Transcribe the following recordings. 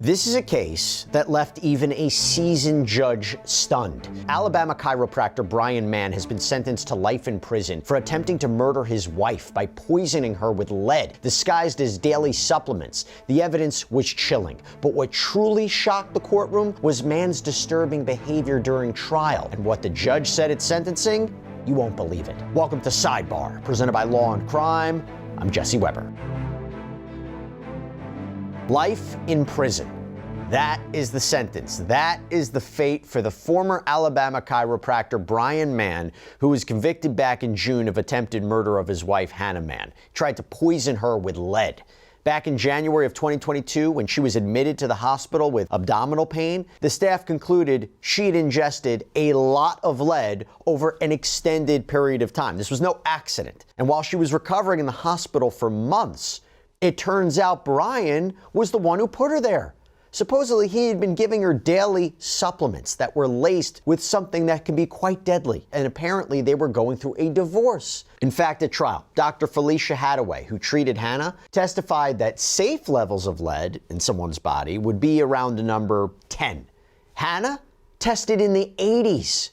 This is a case that left even a seasoned judge stunned. Alabama chiropractor Brian Mann has been sentenced to life in prison for attempting to murder his wife by poisoning her with lead, disguised as daily supplements. The evidence was chilling, but what truly shocked the courtroom was Mann's disturbing behavior during trial. And what the judge said at sentencing, you won't believe it. Welcome to Sidebar, presented by Law&Crime. I'm Jesse Weber. Life in prison. That is the sentence. That is the fate for the former Alabama chiropractor Brian Mann, who was convicted back in June of attempted murder of his wife, Hannah Mann. He tried to poison her with lead. Back in January of 2022, when she was admitted to the hospital with abdominal pain, the staff concluded she'd ingested a lot of lead over an extended period of time. This was no accident. And while she was recovering in the hospital for months, it turns out Brian was the one who put her there. Supposedly, he had been giving her daily supplements that were laced with something that can be quite deadly. And apparently, they were going through a divorce. In fact, at trial, Dr. Felicia Hadaway, who treated Hannah, testified that safe levels of lead in someone's body would be around the number 10. Hannah tested in the 80s.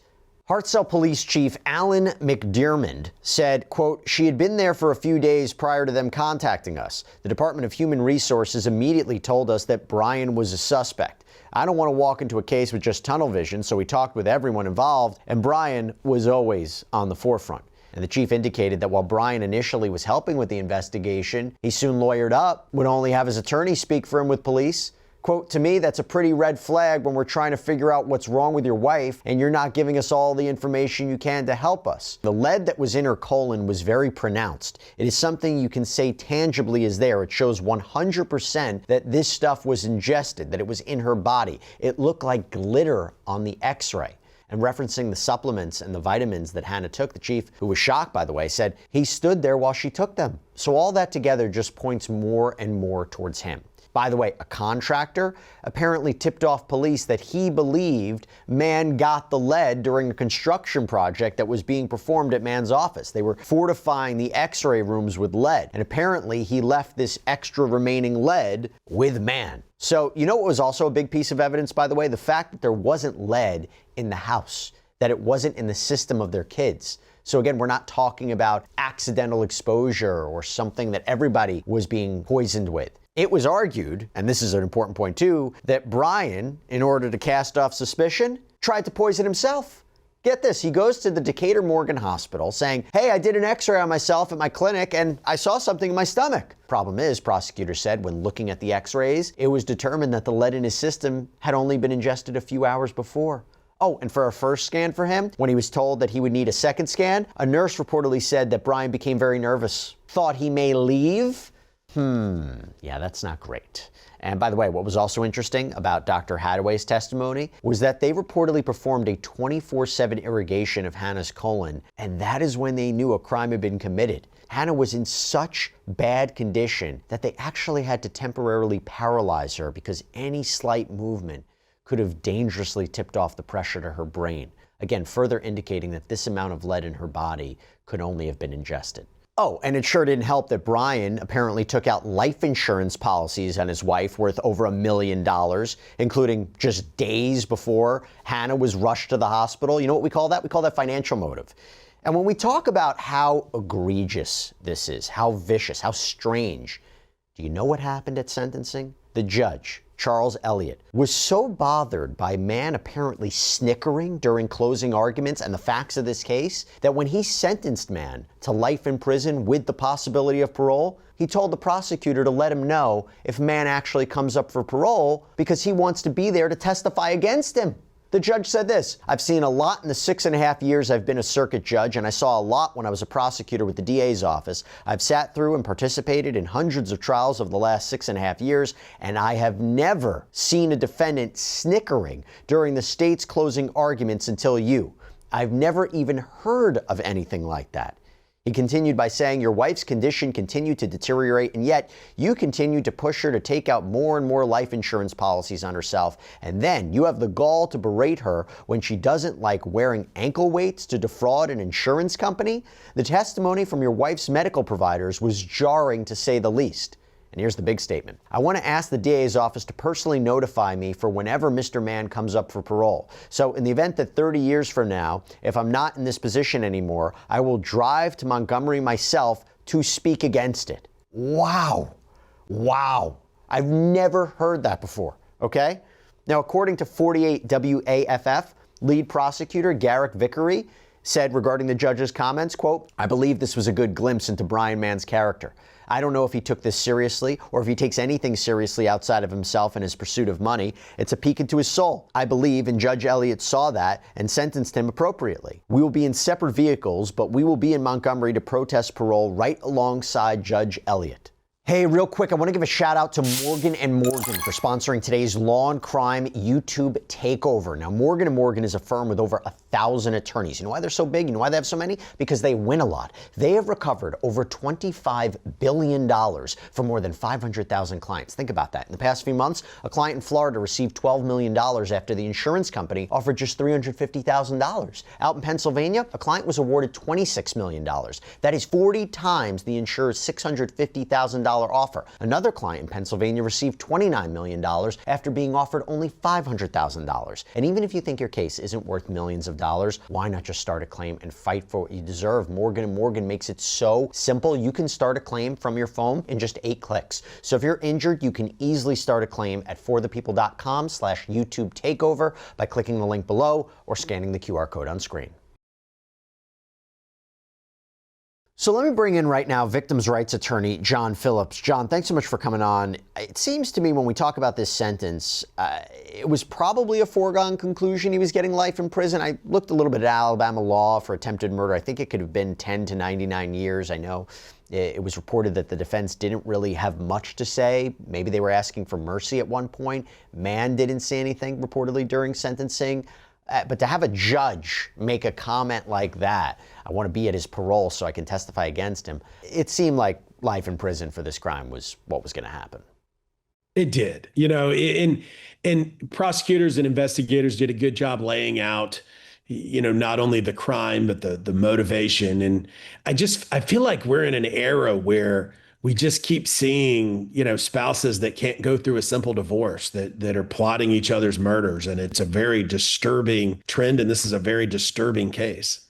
Hartselle Police Chief Alan McGeough said, quote, "She had been there for a few days prior to them contacting us. The Department of Human Resources immediately told us that Brian was a suspect. I don't want to walk into a case with just tunnel vision, so we talked with everyone involved, and Brian was always on the forefront." And the chief indicated that while Brian initially was helping with the investigation, he soon lawyered up, would only have his attorney speak for him with police. Quote, "To me, that's a pretty red flag when we're trying to figure out what's wrong with your wife and you're not giving us all the information you can to help us." The lead that was in her colon was very pronounced. It is something you can say tangibly is there. It shows 100% that this stuff was ingested, that it was in her body. It looked like glitter on the x-ray. And referencing the supplements and the vitamins that Hannah took, the chief, who was shocked, by the way, said he stood there while she took them. So all that together just points more and more towards him. By the way, a contractor apparently tipped off police that he believed Mann got the lead during a construction project that was being performed at Mann's office. They were fortifying the x-ray rooms with lead, and apparently he left this extra remaining lead with Mann. So, you know what was also a big piece of evidence, by the way? The fact that there wasn't lead in the house, that it wasn't in the system of their kids. So again, we're not talking about accidental exposure or something that everybody was being poisoned with. It was argued, and this is an important point too, that Brian, in order to cast off suspicion, tried to poison himself. Get this, he goes to the Decatur Morgan Hospital saying, "Hey, I did an x-ray on myself at my clinic and I saw something in my stomach." Problem is, prosecutors said when looking at the x-rays, it was determined that the lead in his system had only been ingested a few hours before. Oh, and for a first scan for him, when he was told that he would need a second scan, a nurse reportedly said that Brian became very nervous, thought he may leave. Yeah, that's not great. And by the way, what was also interesting about Dr. Hadaway's testimony was that they reportedly performed a 24/7 irrigation of Hannah's colon, and that is when they knew a crime had been committed. Hannah was in such bad condition that they actually had to temporarily paralyze her because any slight movement could have dangerously tipped off the pressure to her brain. Again, further indicating that this amount of lead in her body could only have been ingested. Oh, and it sure didn't help that Brian apparently took out life insurance policies on his wife worth over $1 million, including just days before Hannah was rushed to the hospital. You know what we call that? We call that financial motive. And when we talk about how egregious this is, how vicious, how strange, do you know what happened at sentencing? The judge, Charles Elliott, was so bothered by Mann apparently snickering during closing arguments and the facts of this case that when he sentenced Mann to life in prison with the possibility of parole, he told the prosecutor to let him know if Mann actually comes up for parole because he wants to be there to testify against him. The judge said this, "I've seen a lot in the 6.5 years I've been a circuit judge, and I saw a lot when I was a prosecutor with the DA's office. I've sat through and participated in hundreds of trials over the last 6.5 years, and I have never seen a defendant snickering during the state's closing arguments until you. I've never even heard of anything like that." He continued by saying, "Your wife's condition continued to deteriorate, and yet you continued to push her to take out more and more life insurance policies on herself. And then you have the gall to berate her when she doesn't like wearing ankle weights to defraud an insurance company." The testimony from your wife's medical providers was jarring to say the least. And here's the big statement. I want to ask the DA's office to personally notify me for whenever Mr. Mann comes up for parole. So in the event that 30 years from now, if I'm not in this position anymore, I will drive to Montgomery myself to speak against it. Wow. Wow. I've never heard that before. Okay? Now, according to 48 WAFF, lead prosecutor Garrick Vickery said regarding the judge's comments, quote, I believe this was a good glimpse into Brian Mann's character. I don't know if he took this seriously or if he takes anything seriously outside of himself and his pursuit of money. It's a peek into his soul. I believe, and Judge Elliott saw that and sentenced him appropriately. We will be in separate vehicles, but we will be in Montgomery to protest parole right alongside Judge Elliott. Hey, real quick, I want to give a shout out to Morgan & Morgan for sponsoring today's Law & Crime YouTube takeover. Now, Morgan & Morgan is a firm with over 1,000 attorneys. You know why they're so big? You know why they have so many? Because they win a lot. They have recovered over $25 billion from more than 500,000 clients. Think about that. In the past few months, a client in Florida received $12 million after the insurance company offered just $350,000. Out in Pennsylvania, a client was awarded $26 million. That is 40 times the insurer's $650,000 offer. Another client in Pennsylvania received $29 million after being offered only $500,000. And even if you think your case isn't worth millions of dollars, why not just start a claim and fight for what you deserve? Morgan & Morgan makes it so simple. You can start a claim from your phone in just 8 clicks. So if you're injured, you can easily start a claim at forthepeople.com/YouTube takeover by clicking the link below or scanning the QR code on screen. So let me bring in right now victims' rights attorney John Phillips. John, thanks so much for coming on. It seems to me when we talk about this sentence, it was probably a foregone conclusion he was getting life in prison. I looked a little bit at Alabama law for attempted murder. I think it could have been 10 to 99 years. I know it was reported that the defense didn't really have much to say. Maybe they were asking for mercy at one point. Mann didn't say anything reportedly during sentencing. But to have a judge make a comment like that, I want to be at his parole so I can testify against him, it seemed like life in prison for this crime was what was going to happen. It did. You know, and prosecutors and investigators did a good job laying out, you know, not only the crime, but the motivation. And I feel like we're in an era where we just keep seeing, you know, spouses that can't go through a simple divorce that are plotting each other's murders. And it's a very disturbing trend. And this is a very disturbing case.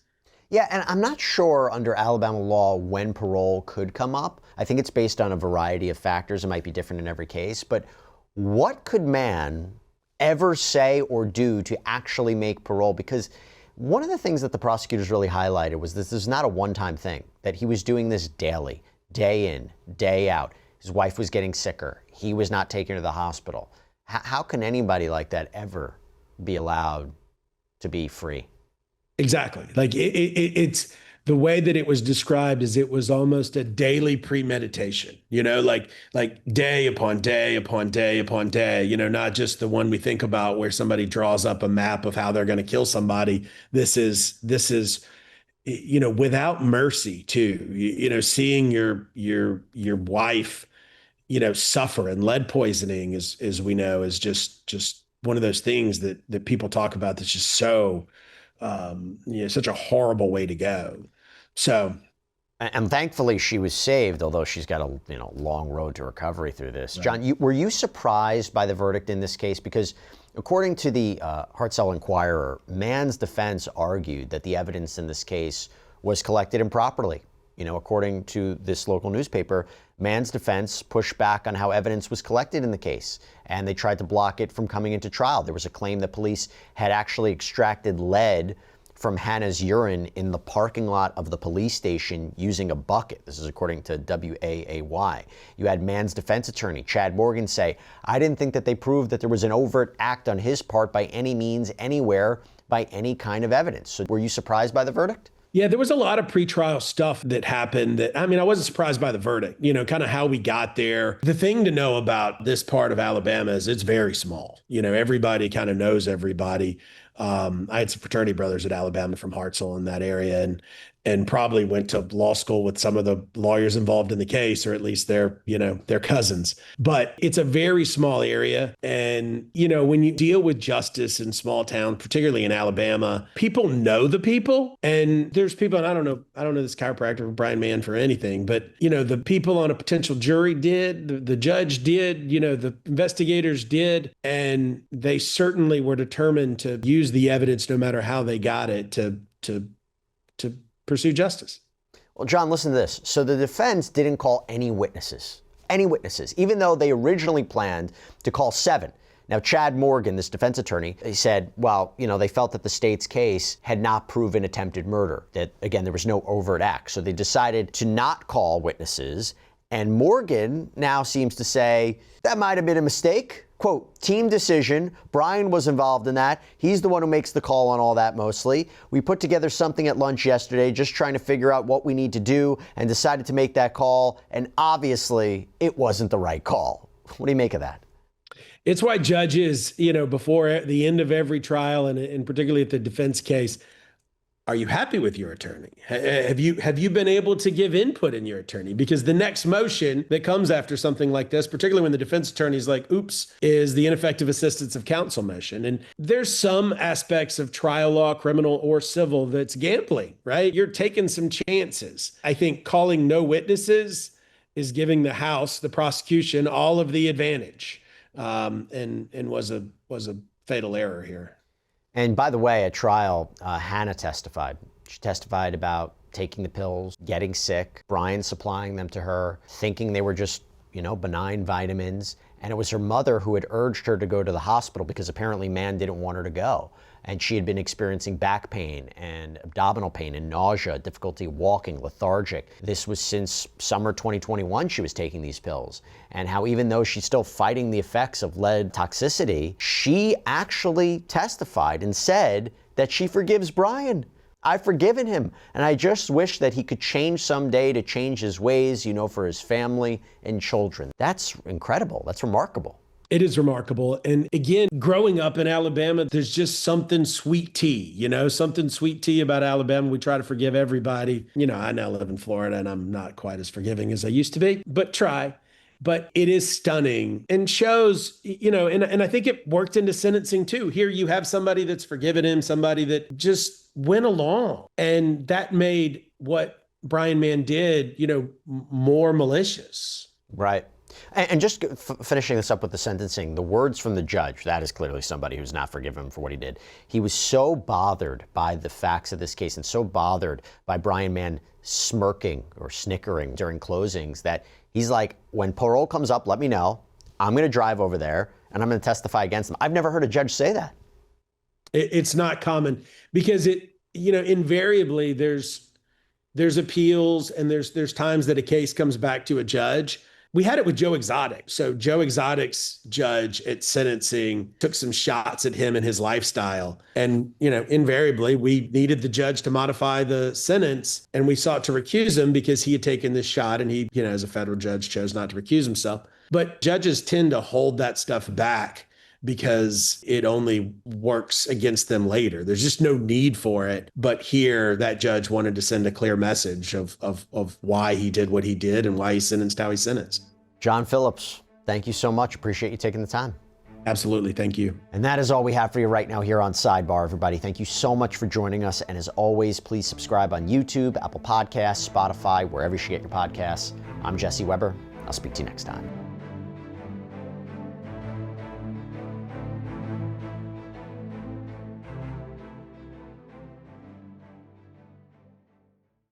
Yeah, and I'm not sure under Alabama law when parole could come up. I think it's based on a variety of factors. It might be different in every case. But what could Mann ever say or do to actually make parole? Because one of the things that the prosecutors really highlighted was this is not a one-time thing, that he was doing this daily. Day in, day out. His wife was getting sicker. He was not taken to the hospital. How can anybody like that ever be allowed to be free? Exactly. Like it's the way that it was described is it was almost a daily premeditation, you know, like day upon day upon day upon day, you know, not just the one we think about where somebody draws up a map of how they're going to kill somebody. This is, you know, without mercy too, you know, seeing your wife, you know, suffer, and lead poisoning as we know is just one of those things that people talk about that's just so, you know, such a horrible way to go. So. And thankfully she was saved, although she's got a long road to recovery through this. Right. John, were you surprised by the verdict in this case? Because according to the Hartzell Inquirer, Mann's defense argued that the evidence in this case was collected improperly. You know, according to this local newspaper, Mann's defense pushed back on how evidence was collected in the case, and they tried to block it from coming into trial. There was a claim that police had actually extracted lead from Hannah's urine in the parking lot of the police station using a bucket. This is according to WAAY. You had Mann's defense attorney, Chad Morgan, say, I didn't think that they proved that there was an overt act on his part by any means, anywhere, by any kind of evidence. So were you surprised by the verdict? Yeah, there was a lot of pretrial stuff that happened that, I mean, I wasn't surprised by the verdict, you know, kind of how we got there. The thing to know about this part of Alabama is it's very small. You know, everybody kind of knows everybody. I had some fraternity brothers at Alabama from Hartselle in that area, and probably went to law school with some of the lawyers involved in the case, or at least their cousins. But it's a very small area. And, when you deal with justice in small town, particularly in Alabama, people know the people. And there's people, and I don't know this chiropractor or Brian Mann for anything, but, the people on a potential jury did, the judge did, the investigators did, and they certainly were determined to use the evidence no matter how they got it to pursue justice. Well, John, listen to this. So the defense didn't call any witnesses, even though they originally planned to call 7. Now, Chad Morgan, this defense attorney, he said, well, they felt that the state's case had not proven attempted murder, that, again, there was no overt act. So they decided to not call witnesses. And Morgan now seems to say that might have been a mistake. Quote, team decision. Brian was involved in that. He's the one who makes the call on all that mostly. We put together something at lunch yesterday, just trying to figure out what we need to do, and decided to make that call. And obviously, it wasn't the right call. What do you make of that? It's why judges, before the end of every trial, and particularly at the defense case, are you happy with your attorney? Have you been able to give input in your attorney? Because the next motion that comes after something like this, particularly when the defense attorney is like, oops, is the ineffective assistance of counsel motion. And there's some aspects of trial law, criminal or civil, that's gambling, right? You're taking some chances. I think calling no witnesses is giving the House, the prosecution, all of the advantage, and was a fatal error here. And by the way, at trial, Hannah testified. She testified about taking the pills, getting sick, Brian supplying them to her, thinking they were just, benign vitamins. And it was her mother who had urged her to go to the hospital because apparently Mann didn't want her to go. And she had been experiencing back pain and abdominal pain and nausea, difficulty walking, lethargic. This was since summer 2021 she was taking these pills. And how even though she's still fighting the effects of lead toxicity, she actually testified and said that she forgives Brian. I've forgiven him, and I just wish that he could change someday to change his ways, for his family and children. That's incredible. That's remarkable. It is remarkable. And again, growing up in Alabama, there's just something sweet tea, something sweet tea about Alabama. We try to forgive everybody. I now live in Florida and I'm not quite as forgiving as I used to be, but try. But it is stunning and shows, and I think it worked into sentencing too. Here you have somebody that's forgiven him, somebody that just went along. And that made what Brian Mann did, more malicious. Right. And just finishing this up with the sentencing, the words from the judge, that is clearly somebody who's not forgiven for what he did. He was so bothered by the facts of this case and so bothered by Brian Mann smirking or snickering during closings that he's like, when parole comes up, let me know. I'm going to drive over there and I'm going to testify against him. I've never heard a judge say that. It's not common because invariably there's appeals and there's times that a case comes back to a judge. We had it with Joe Exotic. So Joe Exotic's judge at sentencing took some shots at him and his lifestyle. And, invariably, we needed the judge to modify the sentence, and we sought to recuse him because he had taken this shot, and he, as a federal judge, chose not to recuse himself. But judges tend to hold that stuff back because it only works against them later. There's just no need for it. But here, that judge wanted to send a clear message of why he did what he did and why he sentenced how he sentenced. John Phillips, thank you so much. Appreciate you taking the time. Absolutely. Thank you. And that is all we have for you right now here on Sidebar, everybody. Thank you so much for joining us. And as always, please subscribe on YouTube, Apple Podcasts, Spotify, wherever you get your podcasts. I'm Jesse Weber. I'll speak to you next time.